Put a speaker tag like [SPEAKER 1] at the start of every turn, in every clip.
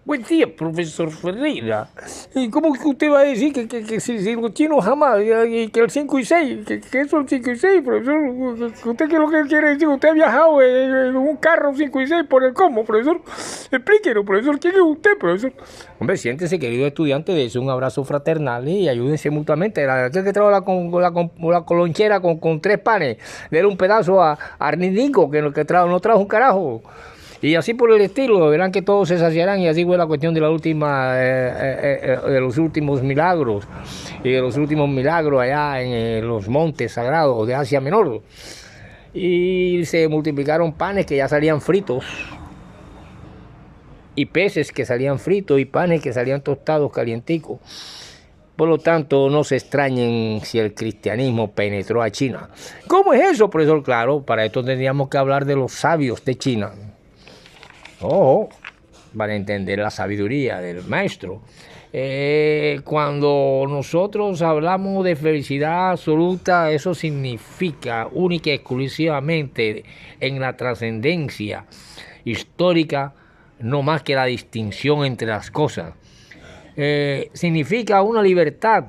[SPEAKER 1] Buen día, profesor Ferreira. ¿Y cómo que usted va a decir que si los chinos jamás, y que el 5 y 6, que eso es el 5 y 6, profesor? ¿Usted qué es lo que quiere decir? ¿Usted ha viajado en un carro 5 y 6 por el cómo, profesor? Explíquenos, profesor. ¿Quién es usted, profesor? Hombre, siéntese, querido estudiante, dese un abrazo fraternal y ayúdense mutuamente. Aquel que trajo la colonchera con 3 panes, dele un pedazo a Arnidico, que no trajo un carajo. Y así por el estilo, verán que todos se saciarán y así fue la cuestión de la última, de los últimos milagros y de los últimos milagros allá en los montes sagrados de Asia Menor. Y se multiplicaron panes que ya salían fritos y peces que salían fritos y panes que salían tostados calienticos. Por lo tanto, no se extrañen si el cristianismo penetró a China. ¿Cómo es eso, profesor? Claro, para esto tendríamos que hablar de los sabios de China. Oh, para entender la sabiduría del maestro. Cuando nosotros hablamos de felicidad absoluta, eso significa única y exclusivamente en la trascendencia histórica, no más que la distinción entre las cosas. Significa una libertad.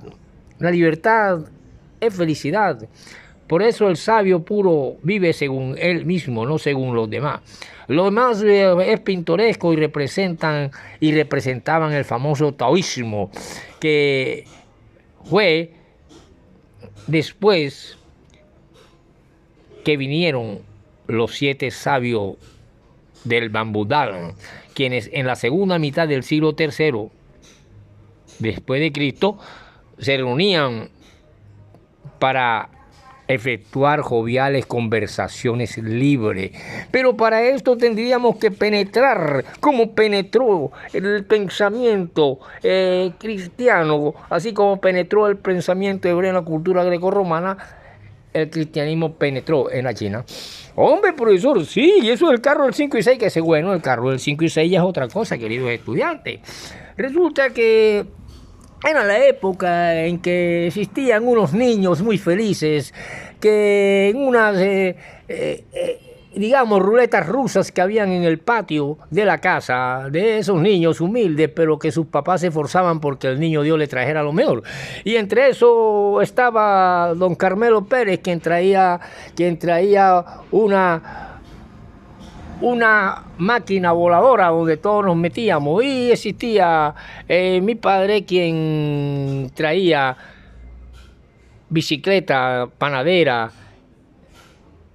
[SPEAKER 1] La libertad es felicidad. Por eso el sabio puro vive según él mismo, no según los demás. Lo demás es pintoresco y representaban el famoso taoísmo, que fue después que vinieron los 7 sabios del Bambudal, quienes en la segunda mitad del siglo III después de Cristo se reunían para efectuar joviales conversaciones libres. Pero para esto tendríamos que penetrar, como penetró el pensamiento cristiano, así como penetró el pensamiento hebreo en la cultura grecorromana, el cristianismo penetró en la China. Hombre, profesor, sí, y eso del carro del 5 y 6, que es bueno, el carro del 5 y 6 ya es otra cosa, queridos estudiantes. Resulta que era la época en que existían unos niños muy felices que en unas, digamos, ruletas rusas que habían en el patio de la casa de esos niños humildes, pero que sus papás se esforzaban porque el niño Dios le trajera lo mejor. Y entre eso estaba don Carmelo Pérez, quien traía una máquina voladora donde todos nos metíamos, y existía mi padre, quien traía bicicleta, panadera,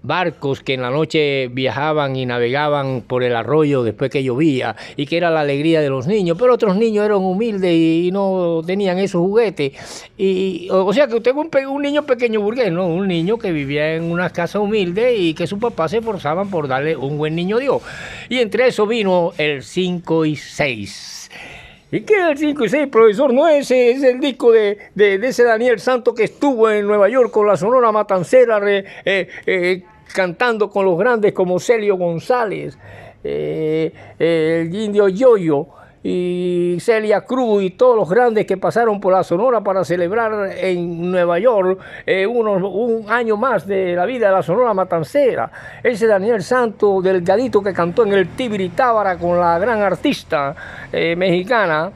[SPEAKER 1] barcos que en la noche viajaban y navegaban por el arroyo después que llovía, y que era la alegría de los niños. Pero otros niños eran humildes y no tenían esos juguetes. O sea que usted es un niño pequeño burgués, ¿no? Un niño que vivía en una casa humilde y que sus papás se esforzaban por darle un buen niño Dios. Y entre eso vino el 5 y 6. ¿Y qué es el 5 y 6, profesor? No, ese es el disco de ese Daniel Santos que estuvo en Nueva York con la Sonora Matancera, cantando con los grandes como Celio González, el Indio Yoyo y Celia Cruz y todos los grandes que pasaron por la Sonora para celebrar en Nueva York un año más de la vida de la Sonora Matancera. Ese Daniel Santos delgadito que cantó en el Tibiri Tábara con la gran artista mexicana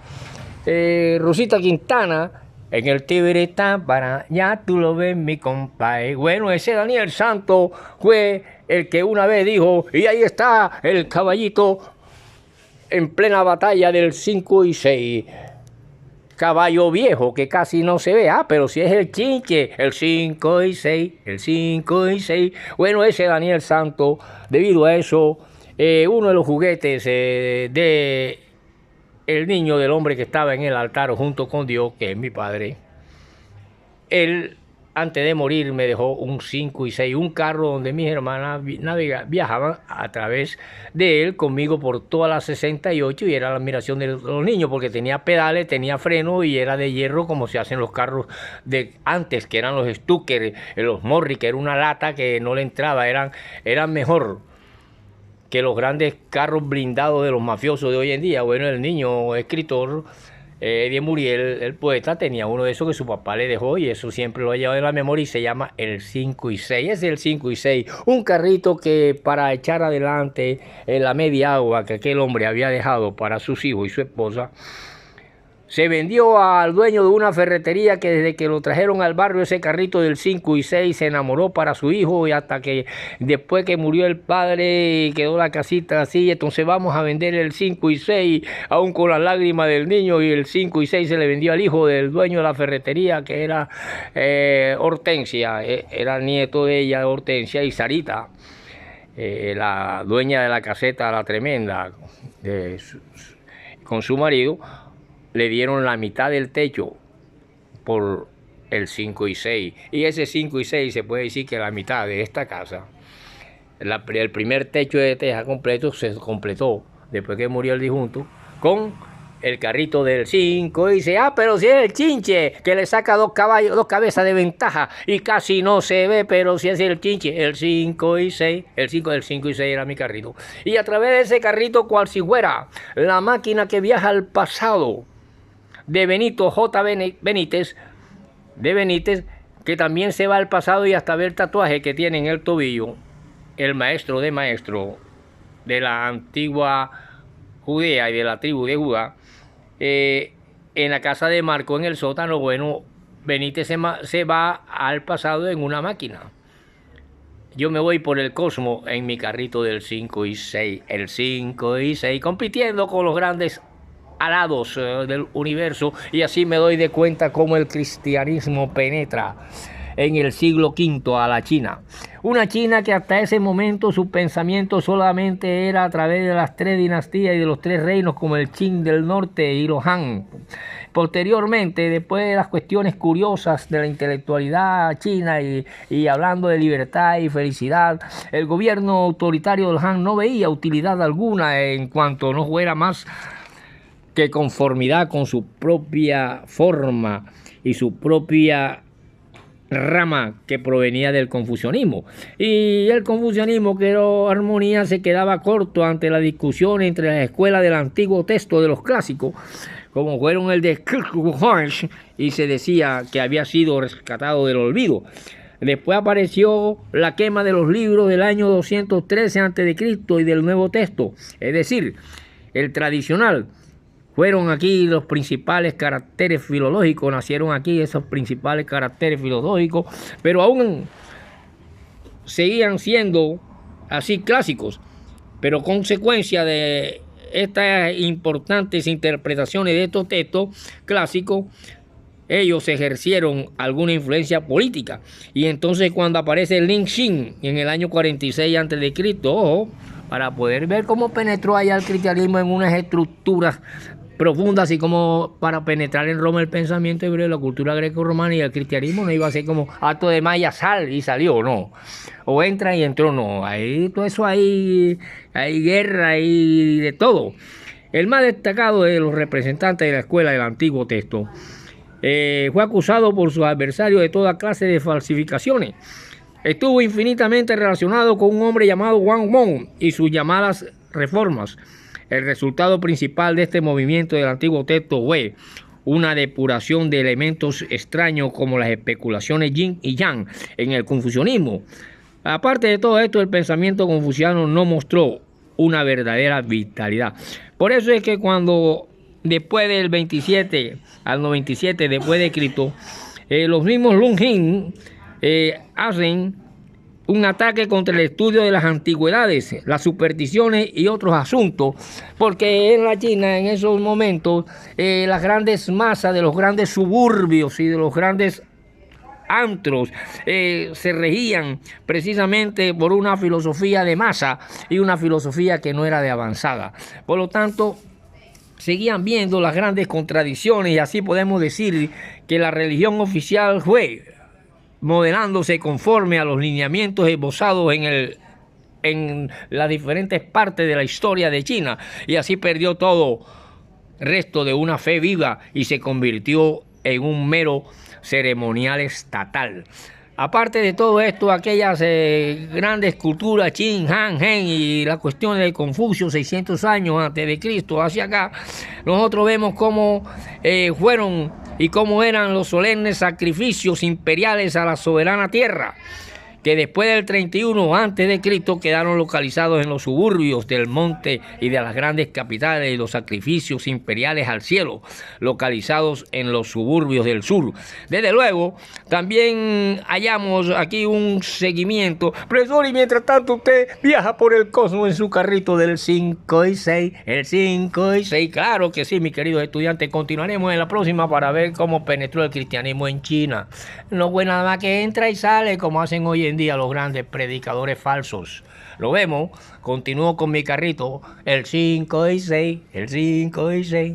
[SPEAKER 1] Rosita Quintana, en el Tibiri Tábara, ya tú lo ves, mi compadre. Bueno, ese Daniel Santos fue el que una vez dijo, y ahí está el caballito en plena batalla del 5 y 6. Caballo viejo que casi no se ve, pero si es el chinche, el 5 y 6, el 5 y 6. Bueno, ese Daniel Santos, debido a eso, uno de los juguetes de el niño del hombre que estaba en el altar junto con Dios, que es mi padre, él antes de morir me dejó un 5 y 6, un carro donde mis hermanas viajaban a través de él conmigo por toda la 68, y era la admiración de los niños porque tenía pedales, tenía freno y era de hierro como se hacen los carros de antes, que eran los Stucker, los Morris, que era una lata que no le entraba, eran mejor que los grandes carros blindados de los mafiosos de hoy en día. Bueno, el niño escritor Eddie Muriel, el poeta, tenía uno de esos que su papá le dejó y eso siempre lo ha llevado en la memoria y se llama el 5 y 6. Es el 5 y 6, un carrito que para echar adelante la media agua que aquel hombre había dejado para sus hijos y su esposa, se vendió al dueño de una ferretería que desde que lo trajeron al barrio ese carrito del 5 y 6 se enamoró para su hijo y hasta que después que murió el padre quedó la casita así, entonces vamos a vender el 5 y 6 aún con las lágrimas del niño y el 5 y 6 se le vendió al hijo del dueño de la ferretería que era Hortensia, era nieto de ella, Hortensia y Sarita. La dueña de la caseta, la tremenda, con su marido, le dieron la mitad del techo por el 5 y 6. Y ese 5 y 6 se puede decir que la mitad de esta casa, el primer techo de teja completo se completó después que murió el difunto con el carrito del 5 y 6. Pero si es el chinche que le saca dos cabezas de ventaja y casi no se ve, pero si es el chinche, el 5 y 6, el 5 y 6 era mi carrito. Y a través de ese carrito, cual si fuera la máquina que viaja al pasado, de Benito J. Benítez, que también se va al pasado y hasta ver el tatuaje que tiene en el tobillo, el maestro de maestro de la antigua Judea y de la tribu de Judá, en la casa de Marco, en el sótano. Bueno, Benítez se va al pasado en una máquina. Yo me voy por el cosmos en mi carrito del 5 y 6, el 5 y 6, compitiendo con los grandes alados del universo, y así me doy de cuenta cómo el cristianismo penetra en el siglo V a la China. Una China que hasta ese momento su pensamiento solamente era a través de las tres dinastías y de los tres reinos como el Qin del norte y los Han. Posteriormente, después de las cuestiones curiosas de la intelectualidad china y hablando de libertad y felicidad, el gobierno autoritario del Han no veía utilidad alguna en cuanto no fuera más que conformidad con su propia forma y su propia rama que provenía del confucianismo. Y el confucianismo, que era armonía, se quedaba corto ante la discusión entre las escuelas del antiguo texto de los clásicos, como fueron el de Kierkegaard, y se decía que había sido rescatado del olvido. Después apareció la quema de los libros del año 213 a.C. y del Nuevo Texto, es decir, el tradicional. Fueron aquí los principales caracteres filológicos, nacieron aquí esos principales caracteres filológicos, pero aún seguían siendo así clásicos. Pero consecuencia de estas importantes interpretaciones de estos textos clásicos, ellos ejercieron alguna influencia política. Y entonces cuando aparece el Lin Xin en el año 46 a.C., ojo, para poder ver cómo penetró allá el cristianismo en unas estructuras profundas, así como para penetrar en Roma el pensamiento hebreo, la cultura greco-romana, y el cristianismo no iba a ser como acto de magia, sal y salió, no, o entra y entró, no, ahí todo eso hay guerra y de todo. El más destacado de los representantes de la escuela del antiguo texto fue acusado por sus adversarios de toda clase de falsificaciones. Estuvo infinitamente relacionado con un hombre llamado Wang Mong y sus llamadas reformas. El resultado principal de este movimiento del antiguo texto fue una depuración de elementos extraños como las especulaciones yin y yang en el confucianismo. Aparte de todo esto, el pensamiento confuciano no mostró una verdadera vitalidad. Por eso es que cuando después del 27 al 97 después de Cristo, los mismos Lun Jin hacen un ataque contra el estudio de las antigüedades, las supersticiones y otros asuntos, porque en la China en esos momentos las grandes masas de los grandes suburbios y de los grandes antros se regían precisamente por una filosofía de masa y una filosofía que no era de avanzada. Por lo tanto, seguían viendo las grandes contradicciones, y así podemos decir que la religión oficial fue modelándose conforme a los lineamientos esbozados en las diferentes partes de la historia de China, y así perdió todo resto de una fe viva y se convirtió en un mero ceremonial estatal. Aparte de todo esto, aquellas grandes culturas, Qin, Han, Gen y la cuestión de Confucio, 600 años antes de Cristo, hacia acá, nosotros vemos cómo fueron y cómo eran los solemnes sacrificios imperiales a la soberana tierra, que después del 31 antes de Cristo quedaron localizados en los suburbios del monte y de las grandes capitales, y los sacrificios imperiales al cielo, localizados en los suburbios del sur. Desde luego, también hallamos aquí un seguimiento. Profesor, y mientras tanto usted viaja por el cosmos en su carrito del 5 y 6, el 5 y 6. Claro que sí, mis queridos estudiantes. Continuaremos en la próxima para ver cómo penetró el cristianismo en China. No fue nada más que entra y sale, como hacen hoy en día los grandes predicadores falsos. Lo vemos. Continúo con mi carrito, el 5 y 6, el 5 y 6.